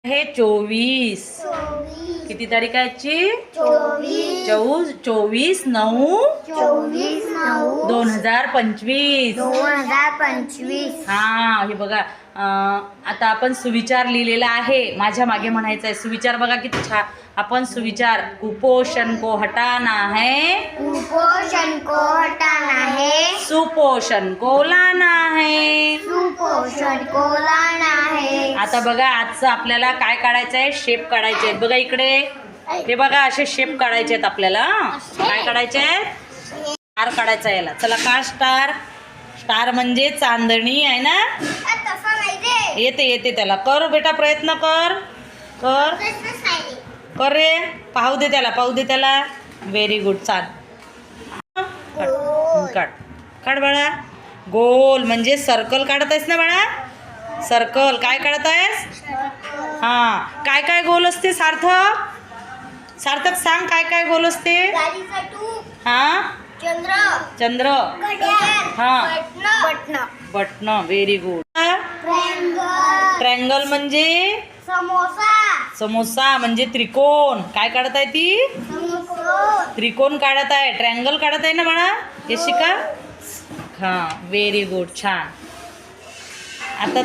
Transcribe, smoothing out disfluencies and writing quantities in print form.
हे 24. किती तारीख आहे आजची? 24/9/2025. हा, हे बघा. आता आपण सुविचार लिहिलेला आहे. माझ्या मागे म्हणायचं आहे सुविचार. बघा किती छान. आपण सुविचार कुपोषण को हटाना है, कुपोषण को हटाना है, सुपोषण को लाना है. सुपोषण को लाना है. आता बघा आजचं आपल्याला काय काढायचं आहे? शेप काढायचे आहेत. बघा इकडे हे बघा, असे शेप काढायचे आहेत आपल्याला. काय काढायचे आहेत? स्टार काढायचा आहे याला. चला काढ स्टार. स्टार म्हणजे चांदणी आहे ना. तसा नाही रे. येते त्याला. कर बेटा, प्रयत्न कर. कर कर रे. पाहू दे त्याला. Very good. चाल काढ काढ बाळा. गोल म्हणजे सर्कल काढत आहेस ना बाळा? सर्कल. काय काढत आहेस? हा. काय काय गोल असते सार्थक? सार्थक सांग, काय काय गोल असते? गाडीचा टूप, हा. चंद्र. हा. बटन. Very good. ट्रँगल म्हणजे समोसा म्हणजे त्रिकोण. काय काढत आहे ती? त्रिकोण काढत आहे. ट्रँगल काढत आहे ना बाळा? यशिका. हा, व्हेरी गुड. छान. आता